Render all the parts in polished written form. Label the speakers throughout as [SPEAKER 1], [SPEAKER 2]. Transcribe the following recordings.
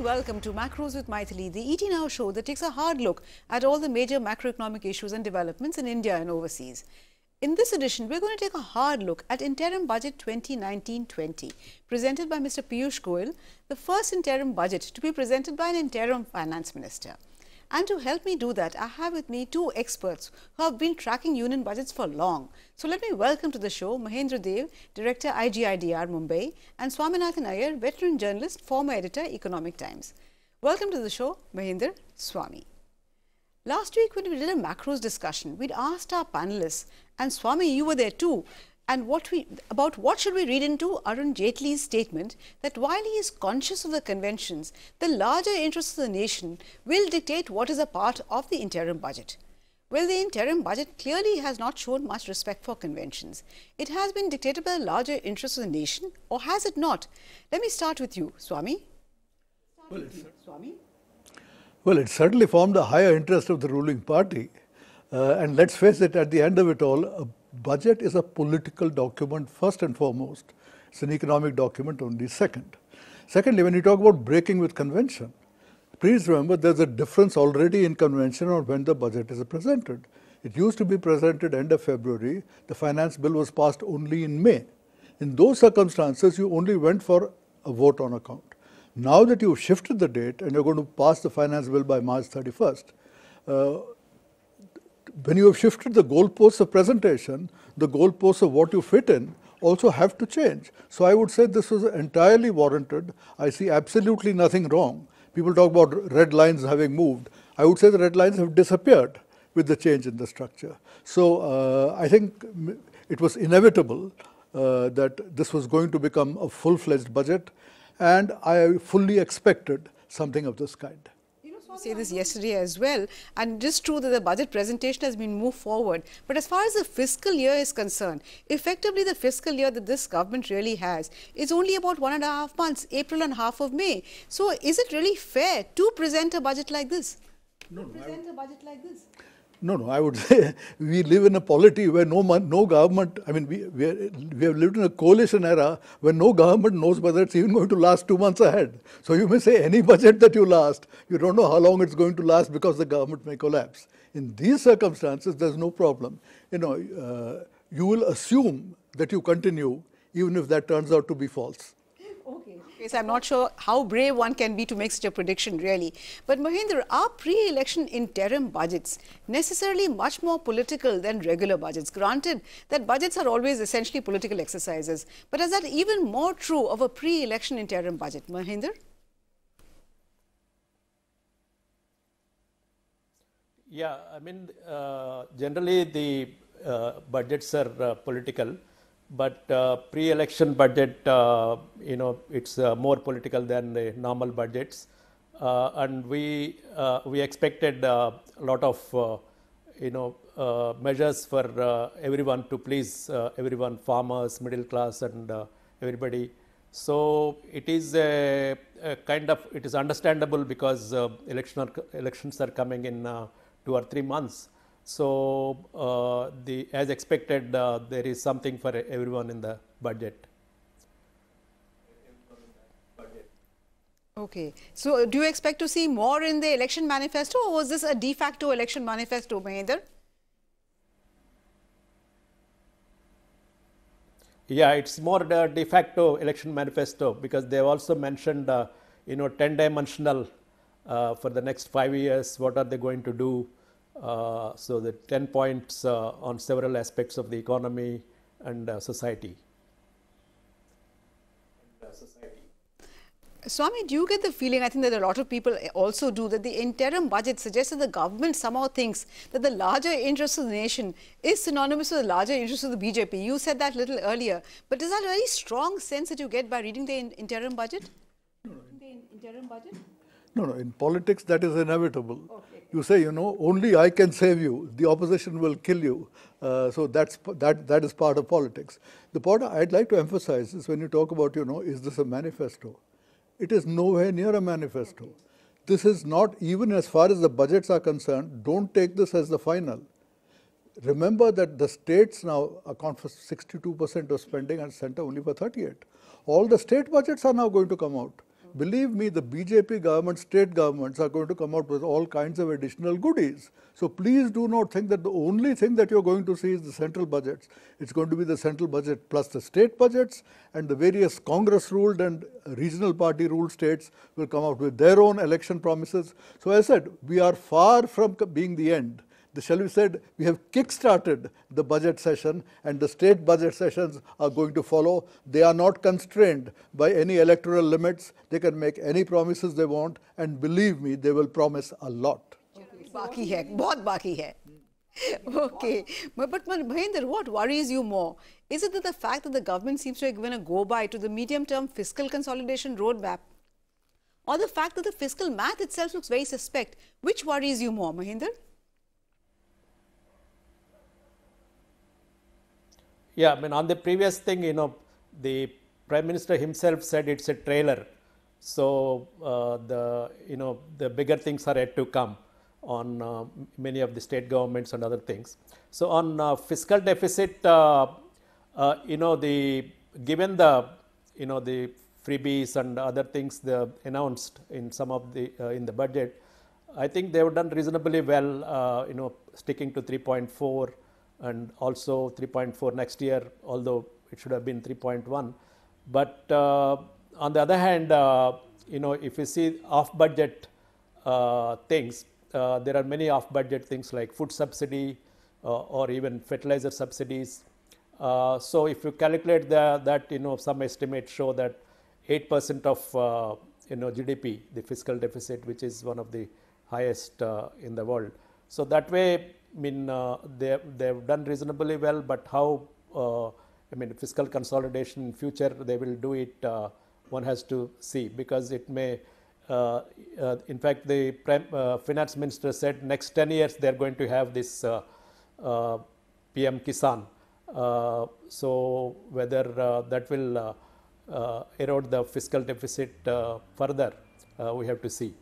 [SPEAKER 1] and welcome to Macros with Mythili, the ET Now show that takes a hard look at all the major macroeconomic issues and developments in India and overseas. In this edition, we're going to take a hard look at Interim Budget 2019-20, presented by Mr Piyush Goyal, the first interim budget to be presented by an interim finance minister. And to help me do that, I have with me two experts who have been tracking union budgets for long. So let me welcome to the show Mahendra Dev, Director IGIDR Mumbai, and Swaminathan Iyer, veteran journalist, former editor, Economic Times. Welcome to the show, Mahendra, Swami. Last week when we did a macros discussion, we'd asked our panelists, and Swami, you were there too, and what should we read into Arun Jaitley's statement that while he is conscious of the conventions, the larger interests of the nation will dictate what is a part of the interim budget. Well, the interim budget clearly has not shown much respect for conventions. It has been dictated by the larger interests of the nation, or has it not? Let me start with you, Swami.
[SPEAKER 2] Well, it certainly formed the higher interest of the ruling party. And let's face it, at the end of it all, a budget is a political document first and foremost. It's an economic document only second. Secondly, when you talk about breaking with convention, please remember there's a difference already in convention on when the budget is presented. It used to be presented end of February. The finance bill was passed only in May. In those circumstances, you only went for a vote on account. Now that you've shifted the date and you're going to pass the finance bill by March 31st, when you have shifted the goalposts of presentation, the goalposts of what you fit in also have to change. So I would say this was entirely warranted. I see absolutely nothing wrong. People talk about red lines having moved. I would say the red lines have disappeared with the change in the structure. So I think it was inevitable that this was going to become a full-fledged budget, and I fully expected something of this kind.
[SPEAKER 1] Say this yesterday as well, and it is true that the budget presentation has been moved forward, but as far as the fiscal year is concerned, effectively the fiscal year that this government really has is only about 1.5 months, April and half of May. So is it really fair to present a budget like this?
[SPEAKER 2] No, I would say we live in a polity where no government, I mean, we have lived in a coalition era where no government knows whether it's even going to last 2 months ahead. So you may say any budget that you last, you don't know how long it's going to last because the government may collapse. In these circumstances, there's no problem. You will assume that you continue even if that turns out to be false.
[SPEAKER 1] Okay, so I'm not sure how brave one can be to make such a prediction, really. But Mahendra, are pre-election interim budgets necessarily much more political than regular budgets? Granted that budgets are always essentially political exercises, but is that even more true of a pre-election interim budget? Mahendra?
[SPEAKER 3] Yeah, I mean, generally the budgets are political. But pre-election budget, it's more political than the normal budgets, and we expected a lot of measures for everyone to please everyone, farmers, middle class, and everybody. So it is a kind of, it is understandable because elections are coming in 2 or 3 months. So as expected, there is something for everyone in the budget.
[SPEAKER 1] Okay. So do you expect to see more in the election manifesto, or was this a de facto election manifesto, Mahendra?
[SPEAKER 3] Yeah, it's more the de facto election manifesto because they have also mentioned, 10-dimensional for the next 5 years, what are they going to do? So the 10 points on several aspects of the economy and society.
[SPEAKER 1] Swami, do you get the feeling, I think that a lot of people also do, that the interim budget suggests that the government somehow thinks that the larger interest of the nation is synonymous with the larger interest of the BJP? You said that a little earlier, but is that a very strong sense that you get by reading the interim budget?
[SPEAKER 2] No, in politics that is inevitable. Okay. You say, only I can save you, the opposition will kill you. So that is part of politics. The part I'd like to emphasize is when you talk about, is this a manifesto? It is nowhere near a manifesto. Okay. This is not, even as far as the budgets are concerned, don't take this as the final. Remember that the states now account for 62% of spending and center only for 38%. All the state budgets are now going to come out. believe me, the BJP government, state governments are going to come out with all kinds of additional goodies. So please do not think that the only thing that you're going to see is the central budgets. It's going to be the central budget plus the state budgets, and the various Congress-ruled and regional party-ruled states will come out with their own election promises. So as I said, we are far from being the end. Shall we said, we have kick-started the budget session, and the state budget sessions are going to follow. They are not constrained by any electoral limits. They can make any promises they want, and believe me, they will promise a lot.
[SPEAKER 1] बाकी है, बहुत बाकी है. Okay, but Mahendra, what worries you more? Is it that the fact that the government seems to have given a go-by to the medium-term fiscal consolidation roadmap, or the fact that the fiscal math itself looks very suspect? Which worries you more, Mahendra?
[SPEAKER 3] Yeah, I mean, on the previous thing, you know, the Prime Minister himself said it's a trailer. So the bigger things are yet to come on many of the state governments and other things. So on fiscal deficit, given the the freebies and other things announced in some of the in the budget, I think they have done reasonably well. Sticking to 3.4 and also 3.4 next year, although it should have been 3.1. But on the other hand, if you see off-budget things, there are many off-budget things like food subsidy or even fertilizer subsidies. So if you calculate that, some estimates show that 8% of GDP, the fiscal deficit, which is one of the highest in the world. So that way, I mean, they've done reasonably well, but how, fiscal consolidation in future, they will do it, one has to see, because it may, in fact, the finance minister said next 10 years, they're going to have this PM Kisan. So whether that will erode the fiscal deficit further, we have to see.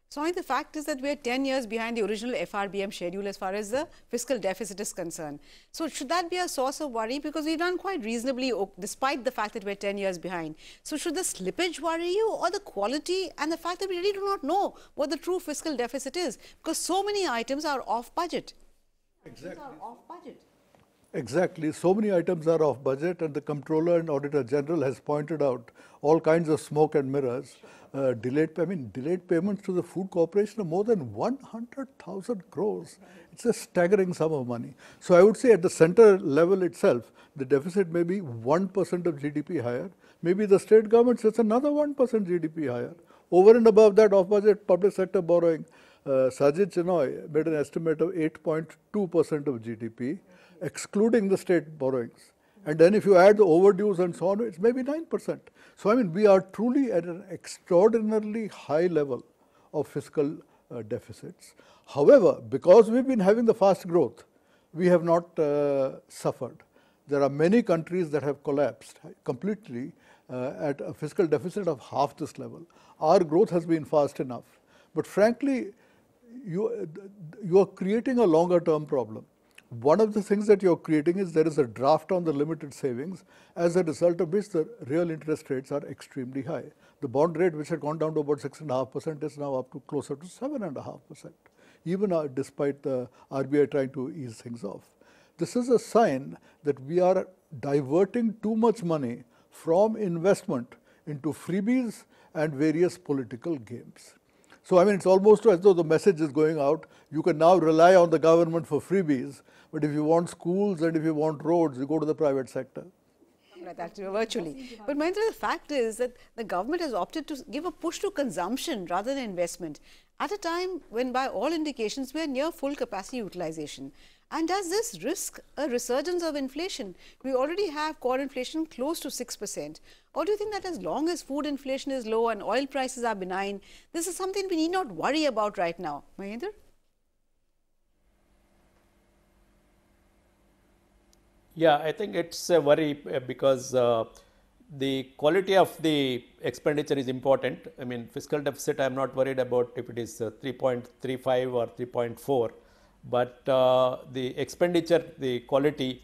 [SPEAKER 1] So the fact is that we are 10 years behind the original FRBM schedule as far as the fiscal deficit is concerned. So should that be a source of worry? Because we've done quite reasonably despite the fact that we're 10 years behind. So should the slippage worry you, or the quality and the fact that we really do not know what the true fiscal deficit is? Because so many items are off budget.
[SPEAKER 2] Exactly.
[SPEAKER 1] Off budget.
[SPEAKER 2] Exactly. So many items are off budget, and the Comptroller and Auditor General has pointed out all kinds of smoke and mirrors. Delayed payments to the Food Corporation of more than 100,000 crores. It's a staggering sum of money. So I would say at the center level itself, the deficit may be 1% of GDP higher. Maybe the state government sets another 1% GDP higher. Over and above that, off-budget public sector borrowing, Sajid Chinoy made an estimate of 8.2% of GDP, excluding the state borrowings. And then if you add the overdues and so on, it's maybe 9%. So, I mean, we are truly at an extraordinarily high level of fiscal deficits. However, because we've been having the fast growth, we have not suffered. There are many countries that have collapsed completely at a fiscal deficit of half this level. Our growth has been fast enough. But frankly, you are creating a longer term problem. One of the things that you're creating is there is a draft on the limited savings, as a result of which the real interest rates are extremely high. The bond rate, which had gone down to about 6.5%, is now up to closer to 7.5%, even despite the RBI trying to ease things off. This is a sign that we are diverting too much money from investment into freebies and various political games. So, I mean, it's almost as though the message is going out, you can now rely on the government for freebies, but if you want schools and if you want roads, you go to the private sector.
[SPEAKER 1] That's virtually. But Mahendra, the fact is that the government has opted to give a push to consumption rather than investment at a time when, by all indications, we are near full capacity utilization. And does this risk a resurgence of inflation? We already have core inflation close to 6%. Or do you think that as long as food inflation is low and oil prices are benign, this is something we need not worry about right now? Mahendra?
[SPEAKER 3] Yeah, I think it's a worry because the quality of the expenditure is important. I mean, fiscal deficit, I'm not worried about if it is 3.35 or 3.4. But the expenditure, the quality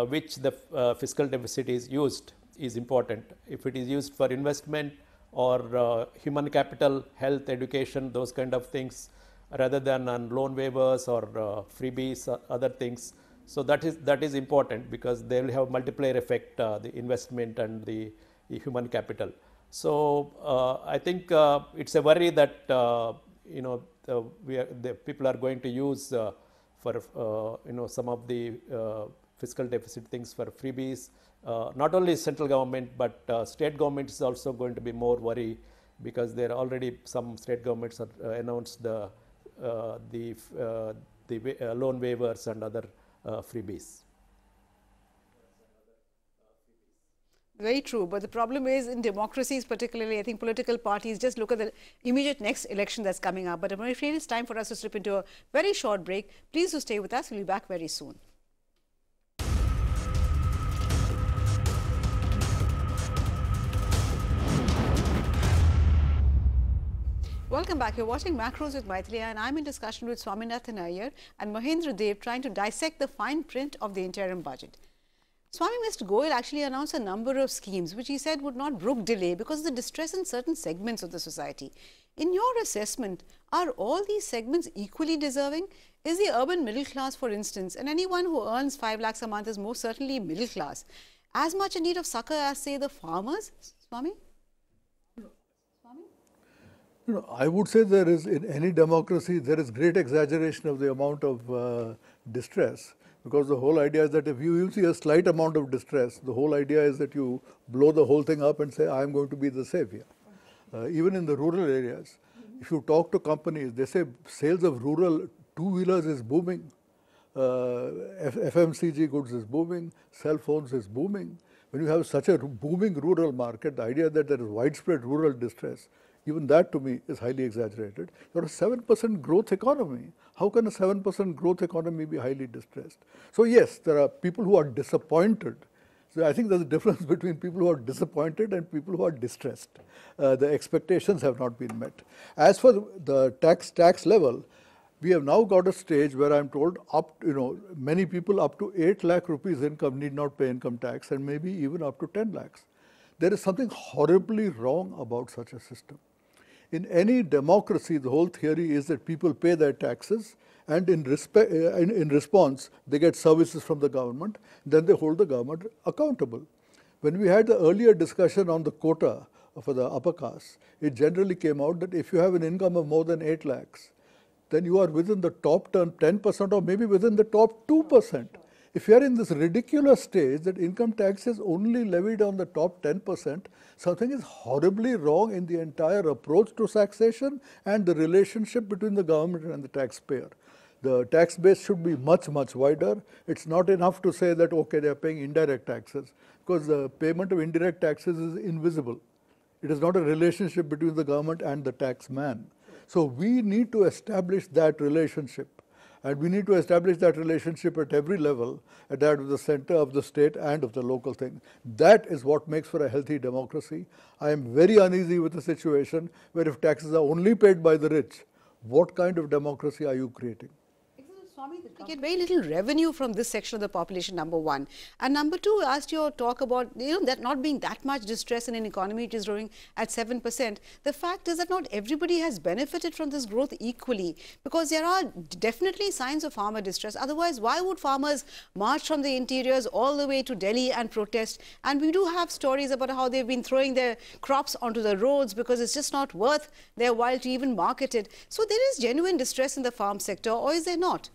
[SPEAKER 3] which the fiscal deficit is used is important. If it is used for investment or human capital, health, education, those kind of things, rather than on loan waivers or freebies or other things. So that is important, because they will have multiplier effect, the investment and the human capital. So I think it's a worry that the people are going to use for some of the fiscal deficit things for freebies. Not only central government, but state government is also going to be more worried, because there are already some state governments have announced the loan waivers and other freebies.
[SPEAKER 1] Very true, but the problem is in democracies particularly, I think political parties just look at the immediate next election that's coming up. But I'm afraid it's time for us to slip into a very short break. Please do stay with us. We'll be back very soon. Welcome back. You're watching Macros with Mythili, and I'm in discussion with Swaminathan Iyer and Mahendra Dev, trying to dissect the fine print of the interim budget. Swami, Mr. Goyal actually announced a number of schemes which he said would not brook delay because of the distress in certain segments of the society. In your assessment, are all these segments equally deserving? Is the urban middle class, for instance, and anyone who earns 5 lakhs a month is most certainly middle class, as much in need of succor as, say, the farmers? Swami?
[SPEAKER 2] I would say there is, in any democracy, there is great exaggeration of the amount of distress, because the whole idea is that if you see a slight amount of distress, the whole idea is that you blow the whole thing up and say, I am going to be the savior. Even in the rural areas, if you talk to companies, they say sales of rural two-wheelers is booming, FMCG goods is booming, cell phones is booming. When you have such a booming rural market, the idea that there is widespread rural distress, even that to me is highly exaggerated. You're a 7% growth economy. How can a 7% growth economy be highly distressed? So yes, there are people who are disappointed. So I think there's a difference between people who are disappointed and people who are distressed. The expectations have not been met. As for the tax level, we have now got a stage where I'm told many people up to 8 lakh rupees income need not pay income tax, and maybe even up to 10 lakhs. There is something horribly wrong about such a system. In any democracy, the whole theory is that people pay their taxes, and in response, they get services from the government. Then they hold the government accountable. When we had the earlier discussion on the quota for the upper caste, it generally came out that if you have an income of more than 8 lakhs, then you are within the top 10% or maybe within the top 2%. If you are in this ridiculous stage that income tax is only levied on the top 10%, something is horribly wrong in the entire approach to taxation and the relationship between the government and the taxpayer. The tax base should be much, much wider. It's not enough to say that, okay, they are paying indirect taxes, because the payment of indirect taxes is invisible. It is not a relationship between the government and the taxman. So we need to establish that relationship. And we need to establish that relationship at every level, at that of the center, of the state, and of the local thing. That is what makes for a healthy democracy. I am very uneasy with a situation where if taxes are only paid by the rich, what kind of democracy are you creating?
[SPEAKER 1] Swami, we get very little revenue from this section of the population, number one. And number two, as your talk about, that not being that much distress in an economy which is growing at 7%, the fact is that not everybody has benefited from this growth equally, because there are definitely signs of farmer distress. Otherwise, why would farmers march from the interiors all the way to Delhi and protest? And we do have stories about how they've been throwing their crops onto the roads because it's just not worth their while to even market it. So there is genuine distress in the farm sector, or is there not?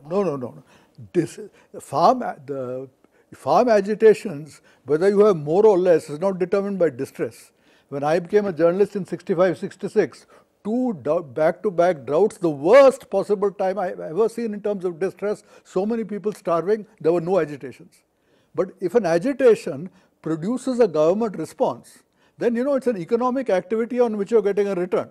[SPEAKER 2] No. The farm agitations, whether you have more or less, is not determined by distress. When I became a journalist in 65, 66, 2 back-to-back droughts, the worst possible time I've ever seen in terms of distress, so many people starving, there were no agitations. But if an agitation produces a government response, then it's an economic activity on which you're getting a return.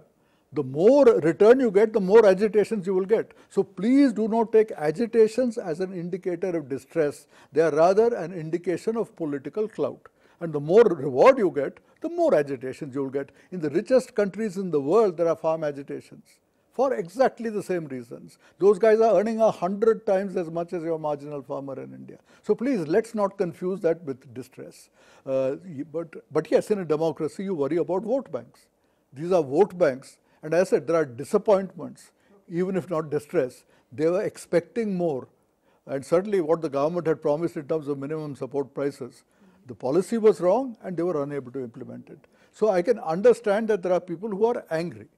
[SPEAKER 2] The more return you get, the more agitations you will get. So please do not take agitations as an indicator of distress. They are rather an indication of political clout. And the more reward you get, the more agitations you will get. In the richest countries in the world, there are farm agitations. for exactly the same reasons. Those guys are earning 100 times as much as your marginal farmer in India. So please, let's not confuse that with distress. But yes, in a democracy, you worry about vote banks. These are vote banks. And as I said, there are disappointments, even if not distress. They were expecting more. And certainly what the government had promised in terms of minimum support prices, the policy was wrong and they were unable to implement it. So I can understand that there are people who are angry,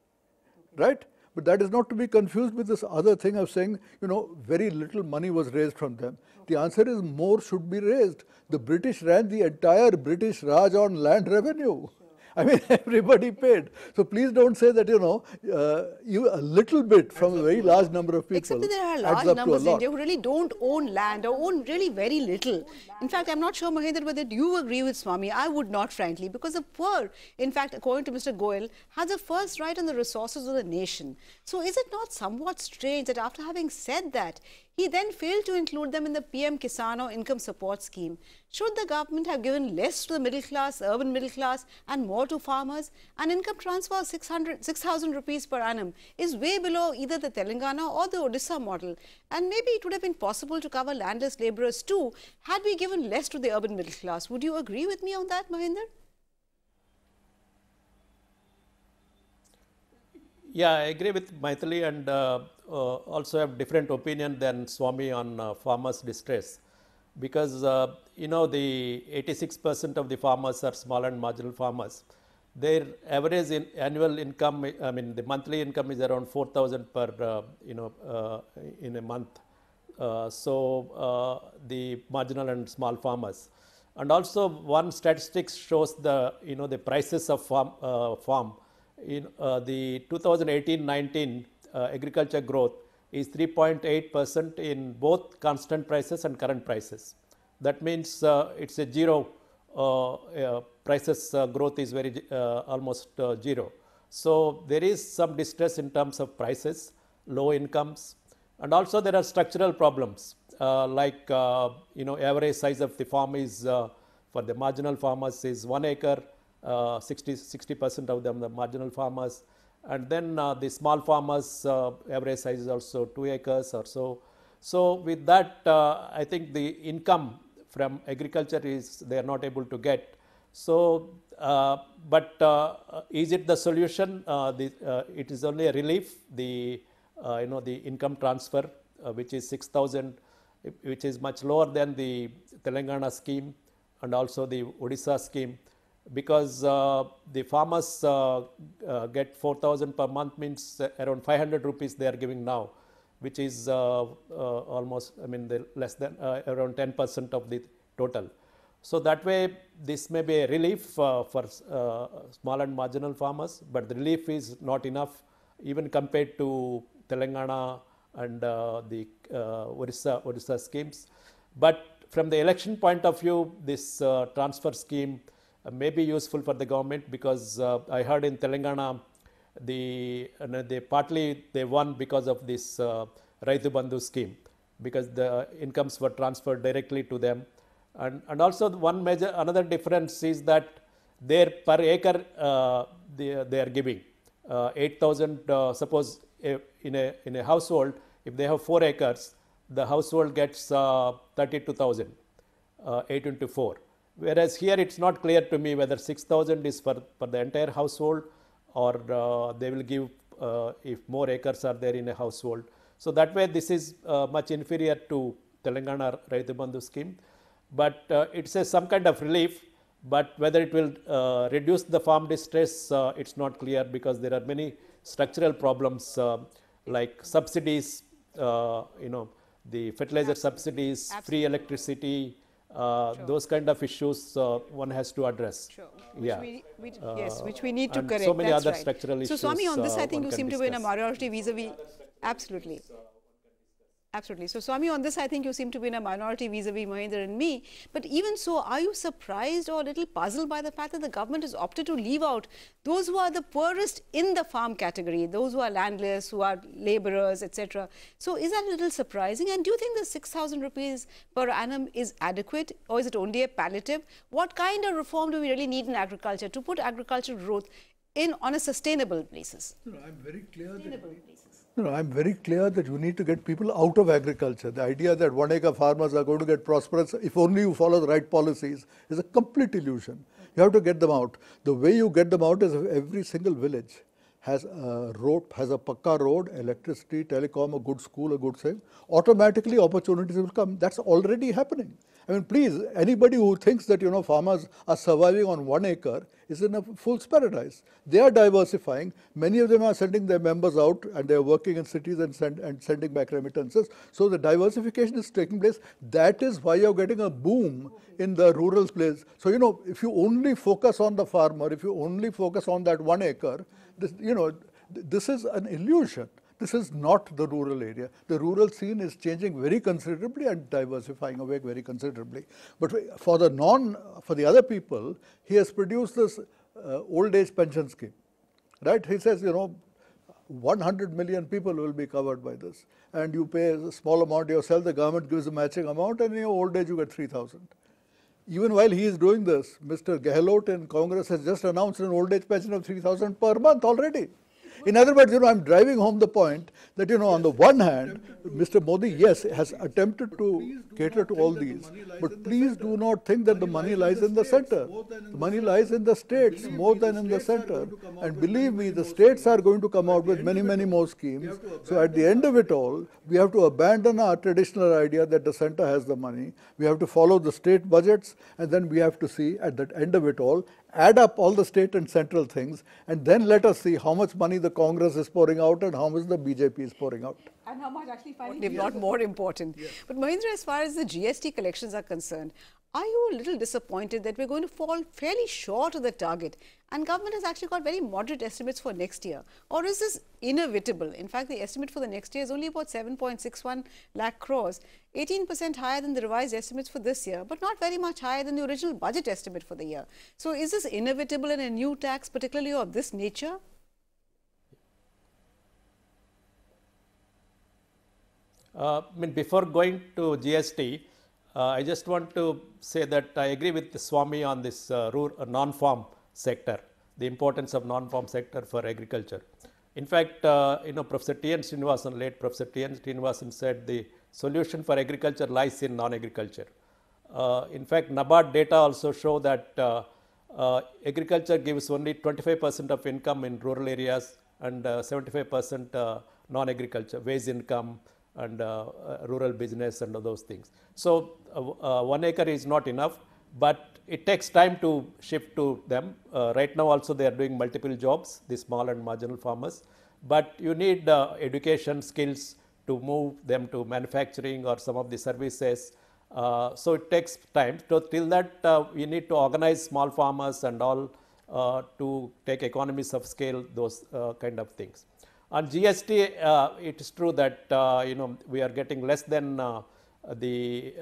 [SPEAKER 2] right? But that is not to be confused with this other thing of saying, you know, very little money was raised from them. The answer is more should be raised. The British ran the entire British Raj on land revenue. I mean, everybody paid. So please don't say that, you know, a little bit from a very large number of people.
[SPEAKER 1] Except that there are large numbers in India who really don't own land or own really very little. In fact, I'm not sure, Mahendra, whether you agree with Swami. I would not, frankly, because the poor, in fact, according to Mr. Goyal, has the first right on the resources of the nation. So is it not somewhat strange that after having said that, he then failed to include them in the PM Kisan or income support scheme? Should the government have given less to the middle class, urban middle class, and more to farmers? An income transfer of 6,000 rupees per annum is way below either the Telangana or the Odisha model. And maybe it would have been possible to cover landless labourers too, had we given less to the urban middle class. Would you agree with me on that, Mahendra?
[SPEAKER 3] Yeah, I agree with Mythili, and also have different opinion than Swami on farmers' distress, because you know, the 86% of the farmers are small and marginal farmers. Their average annual income, I mean the monthly income is around 4,000 per in a month. The marginal and small farmers, and also one statistics shows the the prices of farm. In the 2018-19 agriculture growth is 3.8% in both constant prices and current prices. That means it's a zero, prices growth is very almost zero. So there is some distress in terms of prices, low incomes, and also there are structural problems like average size of the farm is for the marginal farmers is 1 acre. 60% of them the marginal farmers, and then the small farmers average size is also 2 acres or so. So with that, I think the income from agriculture is they are not able to get. So, is it the solution? It is only a relief. The the income transfer, which is 6,000, which is much lower than the Telangana scheme and also the Odisha scheme. Because the farmers get 4,000 per month, means around 500 rupees they are giving now, which is almost, I mean, less than around 10% of the total. So that way, this may be a relief for small and marginal farmers, but the relief is not enough, even compared to Telangana and the Odisha schemes. But from the election point of view, this transfer scheme may be useful for the government, because I heard in Telangana they partly they won because of this Raitu Bandhu scheme, because the incomes were transferred directly to them, and also another difference is that their per acre they are giving 8,000. Suppose in a household, if they have 4 acres, the household gets 32,000, 8 into 4. Whereas here it's not clear to me whether 6,000 is for the entire household, or they will give if more acres are there in a household. So that way this is much inferior to Telangana Raitu Bandhu scheme. But it's some kind of relief, but whether it will reduce the farm distress, it's not clear, because there are many structural problems like subsidies, the fertilizer subsidies, free electricity, those kind of issues one has to address.
[SPEAKER 1] Sure.
[SPEAKER 3] Yeah.
[SPEAKER 1] Which we need to correct.
[SPEAKER 3] So many
[SPEAKER 1] That's
[SPEAKER 3] other
[SPEAKER 1] right.
[SPEAKER 3] structural issues.
[SPEAKER 1] So Swami, on this I think you seem to be in a
[SPEAKER 3] discuss.
[SPEAKER 1] minority vis-a-vis. Absolutely. Absolutely. So Swami, on this I think you seem to be in a minority vis-a-vis Mahendra and me. But even so, are you surprised or a little puzzled by the fact that the government has opted to leave out those who are the poorest in the farm category, those who are landless, who are labourers, etc. So is that a little surprising? And do you think the 6,000 rupees per annum is adequate, or is it only a palliative? What kind of reform do we really need in agriculture to put agricultural growth in on a sustainable basis?
[SPEAKER 2] I'm very clear that No, I'm very clear that you need to get people out of agriculture. The idea that 1 acre farmers are going to get prosperous if only you follow the right policies is a complete illusion. You have to get them out. The way you get them out is if every single village has a road, has a pakka road, electricity, telecom, a good school, a good thing. Automatically opportunities will come. That's already happening. I mean, please, anybody who thinks that, farmers are surviving on 1 acre is in a fool's paradise. They are diversifying. Many of them are sending their members out and they are working in cities and sending back remittances. So the diversification is taking place. That is why you're getting a boom in the rural place. So, if you only focus on the farmer, if you only focus on that 1 acre, this is an illusion. This is not the rural area. The rural scene is changing very considerably and diversifying away very considerably. But for the other people, he has produced this old age pension scheme, right? He says, 100 million people will be covered by this. And you pay a small amount yourself, the government gives a matching amount, and in your old age you get 3,000. Even while he is doing this, Mr. Gehlot in Congress has just announced an old age pension of 3,000 per month already. In other words, I'm driving home the point that, on the one hand, Mr. Modi, yes, has attempted to cater to all these, but please do not think that the money lies in the center. The money lies in the states more than in the center. And believe me, the states are going to come out with many, many more schemes. So at the end of it all, we have to abandon our traditional idea that the center has the money. We have to follow the state budgets, and then we have to see at the end of it all, add up all the state and central things, and then let us see how much money the Congress is pouring out and how much the BJP is pouring out.
[SPEAKER 1] And how much actually finally, if not more important. Yes. But Mahindra, as far as the GST collections are concerned, are you a little disappointed that we're going to fall fairly short of the target? And government has actually got very moderate estimates for next year. Or is this inevitable? In fact, the estimate for the next year is only about 7.61 lakh crores, 18% higher than the revised estimates for this year, but not very much higher than the original budget estimate for the year. So is this inevitable in a new tax, particularly of this nature?
[SPEAKER 3] Before going to GST, I just want to say that I agree with Swami on this non-farm sector, the importance of non-farm sector for agriculture. In fact, Professor T.N. Srinivasan, late Professor T.N. Srinivasan said the solution for agriculture lies in non-agriculture. In fact, NABARD data also show that agriculture gives only 25% of income in rural areas and 75% non-agriculture, wage income, and rural business and all those things. So 1 acre is not enough, but it takes time to shift to them. Right now also they are doing multiple jobs, the small and marginal farmers, but you need education skills to move them to manufacturing or some of the services. So it takes time. So till that we need to organize small farmers and all to take economies of scale, those kind of things. On GST, it is true that we are getting less than the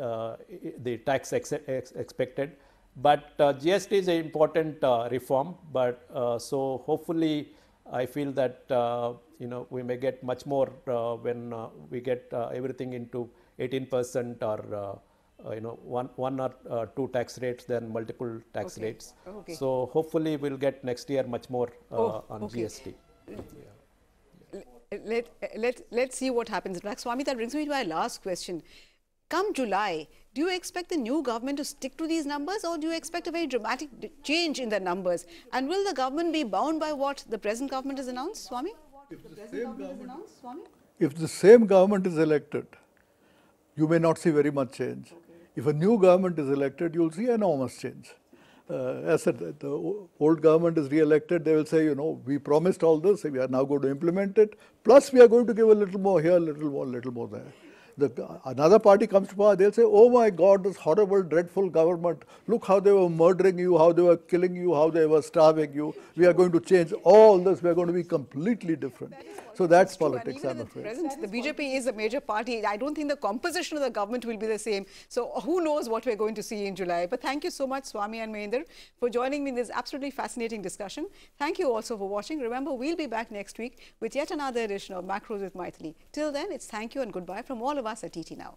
[SPEAKER 3] tax expected, but GST is an important reform. But so hopefully, I feel that we may get much more when we get everything into 18% or one or two tax rates than multiple tax rates. Okay. So hopefully, we'll get next year much more on GST. Yeah.
[SPEAKER 1] Let's see what happens. In fact, Swami, that brings me to my last question. Come July, do you expect the new government to stick to these numbers, or do you expect a very dramatic change in the numbers? And will the government be bound by what the present government has announced, Swami?
[SPEAKER 2] If the same government is elected, you may not see very much change. Okay. If a new government is elected, you will see enormous change. As I said, the old government is re-elected, they will say, we promised all this, we are now going to implement it, plus we are going to give a little more here, a little more there. Another party comes to power, they'll say, oh my God, this horrible, dreadful government, look how they were murdering you, how they were killing you, how they were starving you. We are going to change all this, we are going to be completely different. So that's politics, I'm afraid.
[SPEAKER 1] The BJP is a major party. I don't think the composition of the government will be the same. So who knows what we're going to see in July. But thank you so much, Swami and Mahindra, for joining me in this absolutely fascinating discussion. Thank you also for watching. Remember, we'll be back next week with yet another edition of Macros with Mythili. Till then, it's thank you and goodbye from all of us at ET Now.